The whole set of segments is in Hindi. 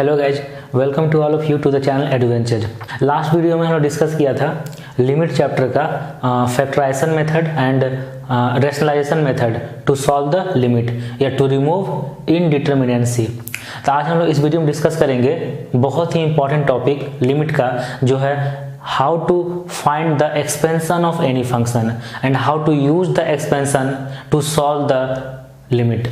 Hello guys, welcome to all of you to the channel adventure. Last video में हमने डिस्कस किया था लिमिट चैप्टर का factorisation method and rationalisation method to solve the limit या टू रिमूव इनडिटरमिनेंसी। तो आज हम लोग इस वीडियो में डिस्कस करेंगे बहुत ही इंपॉर्टेंट टॉपिक लिमिट का, जो है how to find the expansion of any function and how to use the expansion to solve the limit.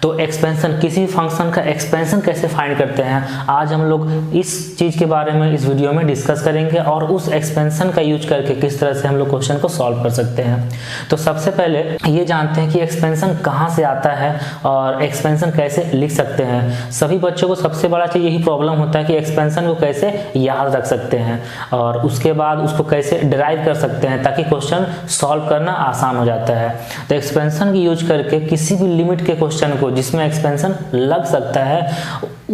तो एक्सपेंशन, किसी फंक्शन का एक्सपेंशन कैसे फाइंड करते हैं, आज हम लोग इस चीज़ के बारे में इस वीडियो में डिस्कस करेंगे और उस एक्सपेंशन का यूज करके किस तरह से हम लोग क्वेश्चन को सॉल्व कर सकते हैं। तो सबसे पहले ये जानते हैं कि एक्सपेंशन कहाँ से आता है और एक्सपेंशन कैसे लिख सकते हैं। सभी बच्चों को सबसे बड़ा चीज़ यही प्रॉब्लम होता है कि एक्सपेंशन को कैसे याद रख सकते हैं और उसके बाद उसको कैसे डिराइव कर सकते हैं ताकि क्वेश्चन सॉल्व करना आसान हो जाता है। तो एक्सपेंशन की यूज करके किसी भी लिमिट के क्वेश्चन को जिसमें एक्सपेंशन लग सकता है,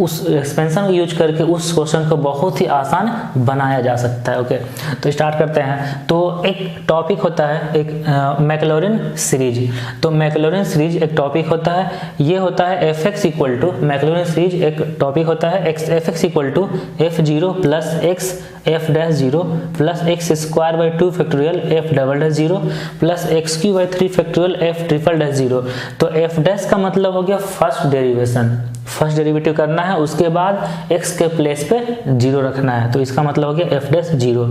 उस एक्सपेंशन को यूज करके उस क्वेश्चन को बहुत ही आसान बनाया जा सकता है। ओके, तो स्टार्ट करते हैं। तो एक टॉपिक होता है एक मैक्लॉरिन सीरीज। तो मैक्लॉरिन सीरीज एक टॉपिक होता है, ये होता है f x equal to, Maclaurin series एक टॉपिक होता है f x equal to f zero plus x f dash zero plus x square by 2 factorial f double dash zero plus x cube by 3 factorial f triple dash zero. तो एफ डैश का मतलब हो गया फर्स्ट डेरिवेशन, फर्स्ट डेरिवेटिव करना है, उसके बाद x के प्लेस पे जीरो रखना है। तो इसका मतलब हो गया एफ डैश जीरो,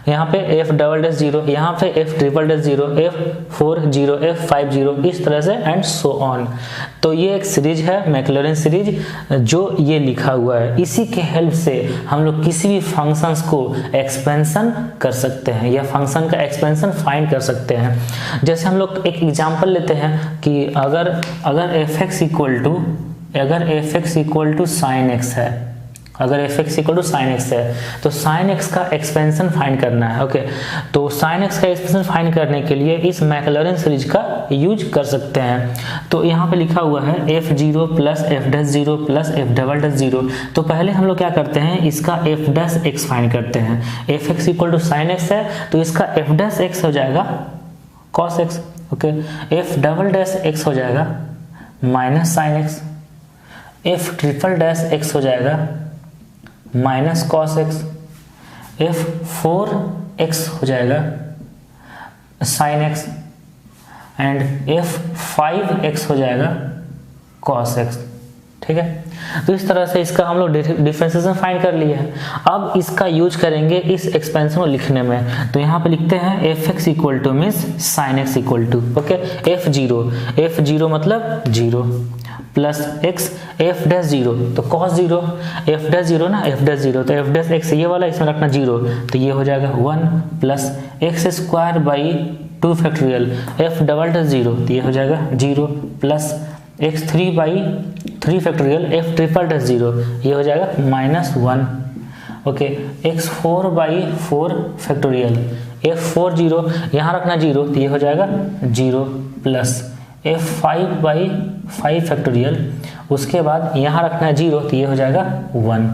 यहाँ पे एफ डबल डैश जीरो, यहाँ पे F triple dash zero, F 4 zero, F 5 zero, इस तरह से एंड सो ऑन। तो ये एक सीरीज है मैक्लॉरिन सीरीज जो ये लिखा हुआ है। इसी के हेल्प से हम लोग किसी भी फंक्शंस को एक्सपेंशन कर सकते हैं या फंक्शन का एक्सपेंशन फाइंड कर सकते हैं। जैसे हम लोग एक एग्जांपल लेते हैं कि अगर f x equal to sine x है, अगर f x equal to sine x है तो साइन एक्स का एक्सपेंशन फाइंड करना है। ओके, तो साइन एक्स का एक्सपेंशन फाइंड करने के लिए इस मैक्लॉरिन सीरीज का यूज कर सकते हैं। तो यहाँ पे लिखा हुआ है F zero plus F dash zero plus F double dash zero. तो पहले हम लोग क्या करते हैं, इसका एफ डैश एक्स फाइंड करते हैं। F x equal to sine x है तो इसका एफ डैश एक्स हो जाएगा cos x. Okay, f double dash x हो जाएगा minus sine x, f triple dash x हो जाएगा minus cos x, F 4x हो जाएगा sine x and F 5x हो जाएगा कॉस एक्स। ठीक है, तो इस तरह से इसका हम लोग डिफरेंशिएशन फाइंड कर लिए हैं। अब इसका यूज करेंगे इस एक्सपेंशन को लिखने में। तो यहाँ पे लिखते हैं f x equal to means sine x equal to, okay, f zero मतलब zero plus x f dash zero, तो cos zero, f dash zero ना, एफ डैश जीरो, तो एफ डैश एक्स ये वाला इसमें रखना जीरो, तो ये हो जाएगा 1 plus x square by 2 factorial f double dash zero, तो ये हो जाएगा zero plus x 3 by 3 factorial f triple dash zero, ये हो जाएगा minus 1। Okay, x 4 by 4 factorial F 4 zero, यहाँ रखना जीरो, तो ये हो जाएगा zero plus F 5 by 5 factorial, उसके बाद यहाँ रखना है जीरो, तो ये हो जाएगा 1।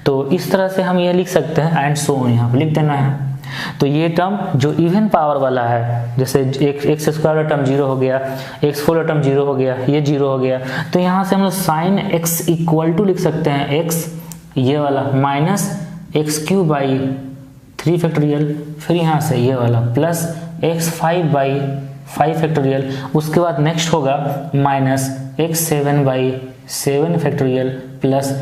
तो इस तरह से हम ये लिख सकते हैं एंड सो यहाँ पे लिख देना है। तो ये टर्म जो इवन पावर वाला है, जैसे एक्स स्क्वायर वाला टर्म जीरो हो गया, एक्स 4 वाला टर्म जीरो हो गया, ये जीरो हो गया, तो यहाँ से हम लोग साइन एक्स इक्वल टू लिख सकते हैं एक्स ये वाला minus x cube by 3 factorial, फिर यहाँ से ये वाला प्लस एक्स 5 बाई 5 फैक्टोरियल, उसके बाद नेक्स्ट होगा minus x 7 by 7 factorial plus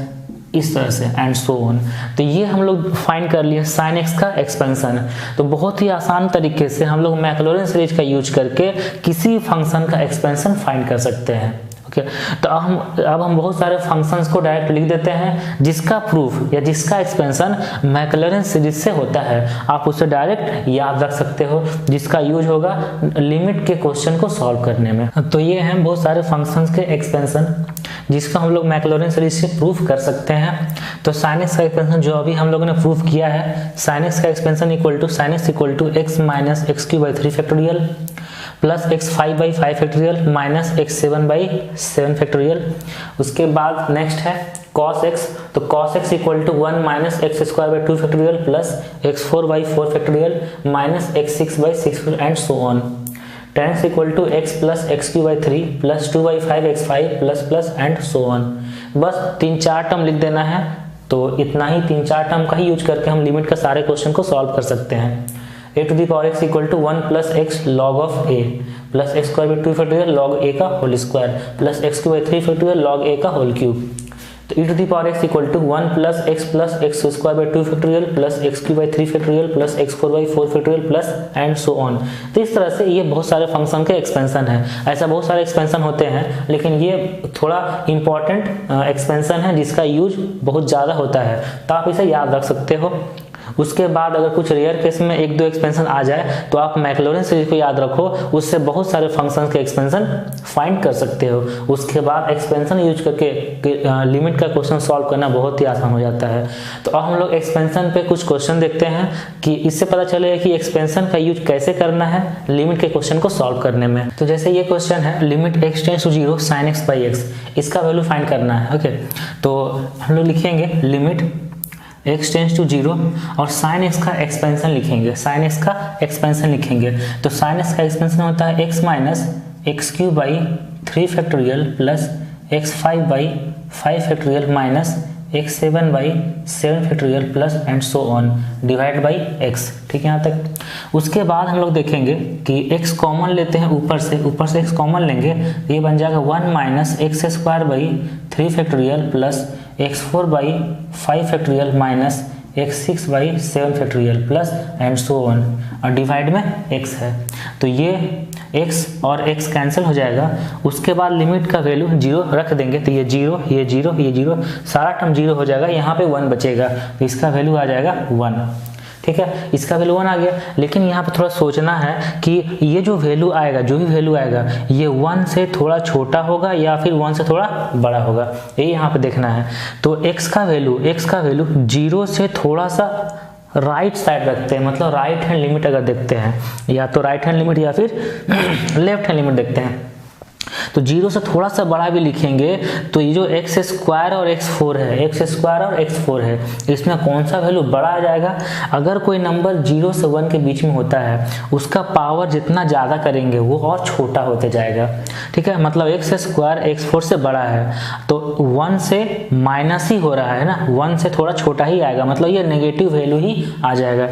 इस तरह से एंड सो ऑन। तो ये हम लोग फाइंड कर लिए साइन एक्स का एक्सपेंशन। तो बहुत ही आसान तरीके से हम लोग मैक्लॉरिन सीरीज का यूज करके किसी फंक्शन का एक्सपेंशन फाइंड कर सकते हैं। ओके, तो अब हम बहुत सारे फंक्शंस को डायरेक्ट लिख देते हैं जिसका प्रूफ या जिसका एक्सपेंशन मैक्लॉरिन सीरीज से होता है। आप उसे डायरेक्ट याद रख सकते हो, जिसका यूज होगा लिमिट के क्वेश्चन को सॉल्व करने में। तो ये हैं बहुत सारे फंक्शंस के एक्सपेंशन जिसका हम लोग मैक्लॉरिन सीरीज से प्रूफ कर सकते हैं। तो साइन एक्स का एक्सपेंशन जो अभी हम लोगों ने प्रूफ किया है, साइन एक्स का expansion equal to sine x equal to x minus x cube by 3 factorial plus x 5 by 5 factorial minus x 7 by 7 factorial. उसके बाद नेक्स्ट है cos x, तो cos x equal to 1 minus x square by 2 factorial plus x 4 by 4 factorial minus x 6 by 6 and so on. tan x equal to x plus x cube by 3 plus 2 by 5 x 5 plus plus and so on. बस 3-4 टर्म लिख देना है, तो इतना ही 3-4 टर्म का ही यूज करके हम लिमिट का सारे क्वेश्चन को सॉल्व कर सकते हैं। a to the power x equal to 1 plus x log of a plus x square by 2 factorial log a का whole square plus x cube by 3 factorial log a का होल क्यूब। तो e to the power x equal to 1 plus x square by 2 factorial plus x cube by 3 factorial plus x 4 by 4 factorial plus and so on. तो इस तरह से ये बहुत सारे फंक्शन के एक्सपेंशन है। ऐसा बहुत सारे एक्सपेंशन होते हैं, लेकिन ये थोड़ा इंपॉर्टेंट एक्सपेंशन है जिसका यूज बहुत ज़्यादा होता है, तो आप इसे याद रख सकते हो। उसके बाद अगर कुछ रेयर केस में 1-2 एक्सपेंशन आ जाए तो आप मैक्लॉरिन सीरीज को याद रखो, उससे बहुत सारे फंक्शंस के एक्सपेंशन फाइंड कर सकते हो। उसके बाद एक्सपेंशन यूज करके लिमिट का क्वेश्चन सॉल्व करना बहुत ही आसान हो जाता है। तो अब हम लोग एक्सपेंशन पे कुछ क्वेश्चन देखते हैं कि इससे पता चलेगा कि एक्सपेंशन का यूज कैसे करना है लिमिट के क्वेश्चन को सॉल्व करने में। तो जैसे ये क्वेश्चन है limit x tends to 0 sin x by x, इसका वैल्यू फाइंड करना है। ओके, तो हम लोग लिखेंगे लिमिट x टेंड्स टू 0 और sin x का एक्सपेंशन लिखेंगे, sin x का एक्सपेंशन लिखेंगे। तो sin x का एक्सपेंशन होता है x minus x cube by 3 factorial plus x 5 by 5 factorial minus x 7 by 7 factorial plus and so on divide by x। ठीक है यहाँ तक। उसके बाद हम लोग देखेंगे कि x कॉमन लेते हैं, ऊपर से x कॉमन लेंगे तो ये बन जाएगा 1 minus x square by 3 factorial plus x4 by 5 factorial minus x6 by 7 factorial plus and so on, और डिवाइड में x है। तो ये x और x कैंसिल हो जाएगा। उसके बाद लिमिट का वैल्यू 0 रख देंगे, तो ये 0 ये 0 ये 0 सारा टर्म 0 हो जाएगा, यहाँ पे 1 बचेगा, तो इसका वैल्यू आ जाएगा 1। ठीक है, इसका वैल्यू 1 आ गया। लेकिन यहाँ पे थोड़ा सोचना है कि ये जो वैल्यू आएगा, जो भी वैल्यू आएगा, ये 1 से थोड़ा छोटा होगा या फिर 1 से थोड़ा बड़ा होगा, ये यहाँ पे देखना है। तो x का वैल्यू 0 से थोड़ा सा राइट साइड रखते हैं, मतलब राइट हैंड लिमिट अगर देखते हैं, या तो राइट हैंड लिमिट या फिर लेफ्ट हैंड लिमिट देखते हैं, तो 0 से थोड़ा सा बड़ा भी लिखेंगे तो ये जो एक्स स्क्वायर और x4 है, x स्क्वायर और x4 है, इसमें कौन सा वैल्यू बड़ा आ जाएगा? अगर कोई नंबर 0 से 1 के बीच में होता है, उसका पावर जितना ज़्यादा करेंगे वो और छोटा होते जाएगा। ठीक है, मतलब एक्स स्क्वायर x4 से बड़ा है तो 1 से माइनस ही हो रहा है ना, 1 से थोड़ा छोटा ही आएगा, मतलब ये नेगेटिव वैल्यू ही आ जाएगा।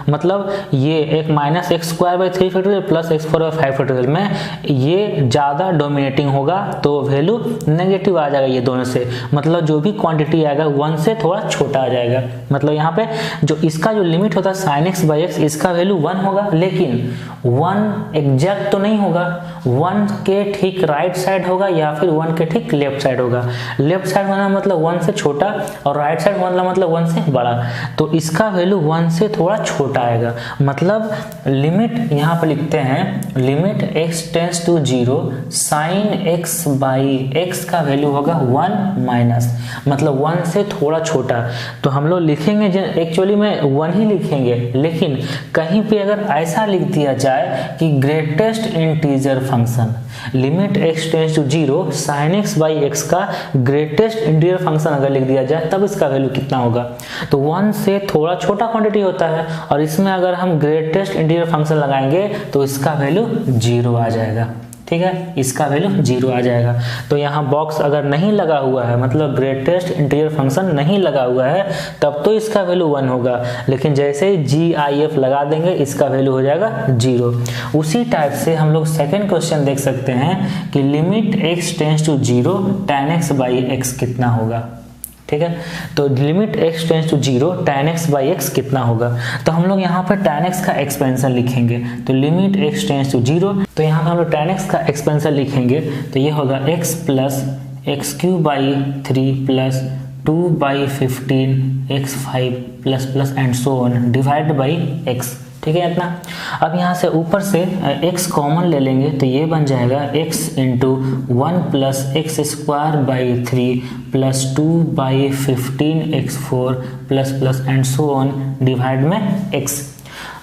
मतलब ये एक minus x square by 3 factorial plus x4 by 5 factorial में ये ज़्यादा डोमिनेटिंग होगा तो वैल्यू नेगेटिव आ जाएगा ये दोनों से, मतलब जो भी क्वांटिटी आएगा 1 से थोड़ा छोटा आ जाएगा। मतलब यहाँ पे जो इसका जो लिमिट होता है sin x बाई x, इसका वैल्यू 1 होगा, लेकिन 1 एग्जैक्ट तो नहीं होगा, 1 के ठीक राइट साइड होगा या फिर 1 के ठीक लेफ्ट साइड होगा। लेफ्ट साइड होना मतलब 1 से छोटा और राइट साइड होना मतलब 1 से बड़ा, तो इसका वैल्यू 1 से थोड़ा छोटा आएगा। मतलब लिमिट यहाँ पे लिखते हैं limit x tends to 0 sin x by x का वैल्यू होगा 1 माइनस, मतलब 1 से थोड़ा छोटा। तो हम लोग लिखेंगे एक्चुअली में 1 ही लिखेंगे, लेकिन कहीं पे अगर ऐसा लिख दिया जाए कि greatest integer function limit x tends to 0 sin x by x का ग्रेटेस्ट इंटीजर फंक्शन अगर लिख दिया जाए, तब इसका वैल्यू कितना होगा? तो 1 से थोड़ा छोटा क्वांटिटी होता है, और इसमें अगर हम ग्रेटेस्ट इंटीजर फंक्शन लगाएंगे तो इसका वैल्यू 0 आ जाएगा। ठीक है, इसका वैल्यू 0 आ जाएगा। तो यहाँ बॉक्स अगर नहीं लगा हुआ है, मतलब ग्रेटेस्ट इंटीजर फंक्शन नहीं लगा हुआ है, तब तो इसका वैल्यू 1 होगा, लेकिन जैसे ही GIF लगा देंगे इसका वैल्यू हो जाएगा 0। उसी टाइप से हम लोग सेकेंड क्वेश्चन देख सकते हैं कि limit x tends to 0 tan x by x कितना होगा। ठीक है, तो limit x tends to 0 tan x by x कितना होगा? तो हम लोग यहाँ पर tan x का एक्सपेंशन लिखेंगे, तो लिमिट x टेंड्स टू 0, तो यहाँ पर हम लोग tan x का एक्सपेंशन लिखेंगे, तो ये होगा x plus x cube by 3 plus 2 by 15 x5 plus plus and so on divide by x। ठीक है इतना। अब यहाँ से ऊपर से x कॉमन ले लेंगे तो ये बन जाएगा x into 1 plus x square by 3 plus 2 by 15 x4 plus plus and so on divide में x।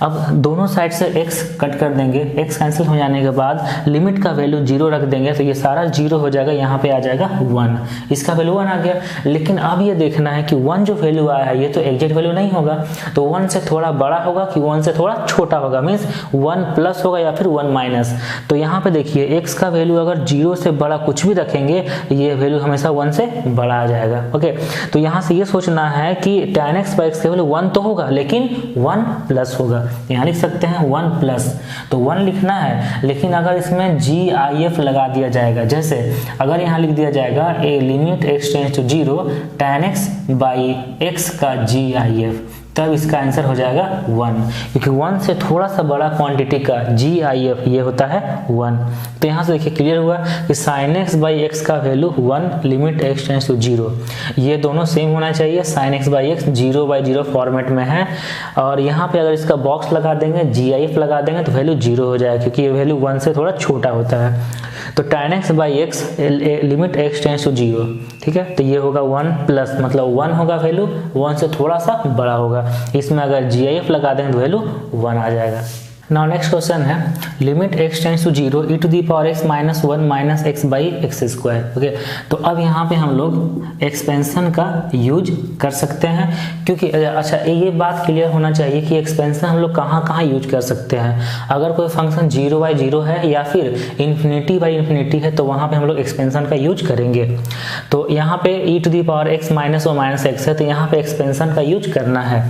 अब दोनों साइड से x कट कर देंगे, x कैंसिल हो जाने के बाद लिमिट का वैल्यू 0 रख देंगे तो ये सारा 0 हो जाएगा, यहाँ पे आ जाएगा 1, इसका वैल्यू 1 आ गया। लेकिन अब ये देखना है कि 1 जो वैल्यू आया है ये तो एग्जैक्ट वैल्यू नहीं होगा, तो 1 से थोड़ा बड़ा होगा कि 1 से थोड़ा छोटा होगा, मीन्स 1 प्लस होगा या फिर 1 माइनस। तो यहाँ पे देखिए x का वैल्यू अगर 0 से बड़ा कुछ भी रखेंगे ये वैल्यू हमेशा 1 से बड़ा आ जाएगा। ओके, तो यहाँ से ये सोचना है कि tan x by x का वैल्यू 1 तो होगा लेकिन 1 प्लस होगा, यहाँ लिख सकते हैं 1 प्लस, तो 1 लिखना है। लेकिन अगर इसमें GIF लगा दिया जाएगा, जैसे अगर यहाँ लिख दिया जाएगा ए limit x tends to 0 tan x by x का GIF, तब इसका आंसर हो जाएगा 1, क्योंकि 1 से थोड़ा सा बड़ा क्वांटिटी का GIF ये होता है 1। तो यहाँ से देखिए क्लियर हुआ कि sin x by x का value 1 limit x tends to 0, ये दोनों सेम होना चाहिए। sin x by x 0/0 format में है, और यहाँ पे अगर इसका बॉक्स लगा देंगे GIF लगा देंगे तो वैल्यू 0 हो जाएगा, क्योंकि ये वैल्यू 1 से थोड़ा छोटा होता है। तो tan x by x limit x tends to 0, ठीक है, तो ये होगा 1 प्लस, मतलब 1 होगा वैल्यू, 1 से थोड़ा सा बड़ा होगा। इसमें अगर GIF लगा देंगे तो वैल्यू 1 आ जाएगा। नाउ नेक्स्ट क्वेश्चन है limit x tends to 0 e to the power x minus 1 minus x by x square. Okay, तो अब यहाँ पे हम लोग एक्सपेंशन का यूज कर सकते हैं, क्योंकि अच्छा ये बात क्लियर होना चाहिए कि एक्सपेंशन हम लोग कहाँ कहाँ यूज कर सकते हैं। अगर कोई फंक्शन 0/0 है या फिर ∞/∞ है तो वहाँ पे हम लोग एक्सपेंशन का यूज करेंगे। तो यहाँ पे e to the power x minus 1 minus x है, तो यहाँ पे एक्सपेंशन का यूज करना है।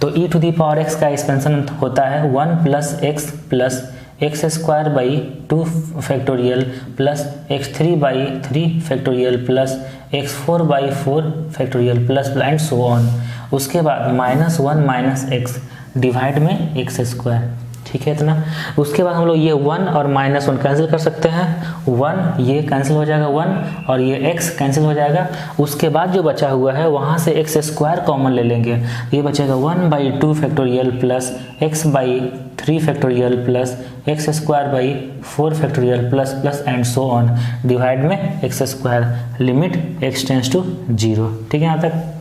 तो e to the power x का एक्सपेंशन होता है 1 plus x plus x square by 2 factorial plus x3 by 3 factorial plus x4 by 4 factorial plus and so on. उसके बाद -1 माइनस x डिवाइड में एक्स स्क्वायर, ठीक है इतना। उसके बाद हम लोग ये 1 और -1 कैंसिल कर सकते हैं, 1 ये कैंसिल हो जाएगा 1 और ये x कैंसिल हो जाएगा। उसके बाद जो बचा हुआ है वहाँ से एक्स स्क्वायर कॉमन ले लेंगे, ये बचेगा 1/2 factorial plus x by 3 factorial plus x square by 4 factorial plus plus and so on divide में x square limit x tends to 0, ठीक है यहाँ तक।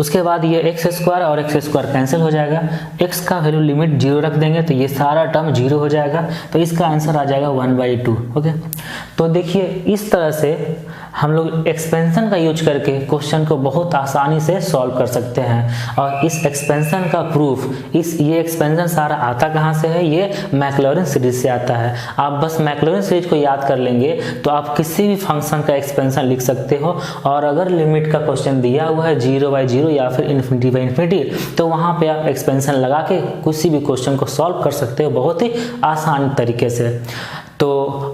उसके बाद ये एक्स स्क्वायर और एक्स स्क्वायर कैंसिल हो जाएगा, x का वैल्यू लिमिट 0 रख देंगे तो ये सारा टर्म 0 हो जाएगा, तो इसका आंसर आ जाएगा 1/2। ओके, तो देखिए इस तरह से हम लोग एक्सपेंशन का यूज करके क्वेश्चन को बहुत आसानी से सॉल्व कर सकते हैं। और इस एक्सपेंशन का प्रूफ, ये एक्सपेंशन सारा आता कहाँ से है, ये मैक्लॉरिन सीरीज से आता है। आप बस मैक्लॉरिन सीरीज को याद कर लेंगे तो आप किसी भी फंक्शन का एक्सपेंशन लिख सकते हो। और अगर लिमिट का क्वेश्चन दिया हुआ है 0/0 या फिर ∞/∞, तो वहाँ पे आप एक्सपेंशन लगा के किसी भी क्वेश्चन को सॉल्व कर सकते हो बहुत ही आसान तरीके से। तो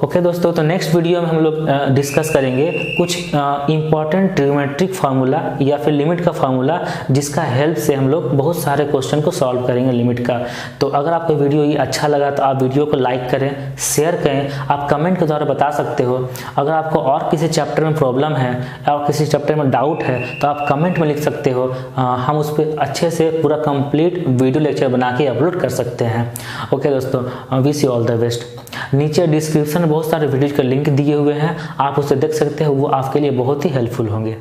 ओके दोस्तों, तो नेक्स्ट वीडियो में हम लोग डिस्कस करेंगे कुछ इंपॉर्टेंट ट्रिग्नोमेट्रिक फार्मूला या फिर लिमिट का फार्मूला, जिसका हेल्प से हम लोग बहुत सारे क्वेश्चन को सॉल्व करेंगे लिमिट का। तो अगर आपको वीडियो ये अच्छा लगा तो आप वीडियो को लाइक करें, शेयर करें, आप कमेंट के द्वारा बता सकते हो। अगर आपको और किसी चैप्टर में प्रॉब्लम है और किसी चैप्टर में डाउट है तो आप कमेंट में लिख सकते हो, हम उस पर अच्छे से पूरा कंप्लीट वीडियो लेक्चर बना के अपलोड कर सकते हैं। ओके दोस्तों, wish you all the best. नीचे डिस्क्रिप्शन में बहुत सारे वीडियोज के लिंक दिए हुए हैं, आप उसे देख सकते हो, वो आपके लिए बहुत ही हेल्पफुल होंगे।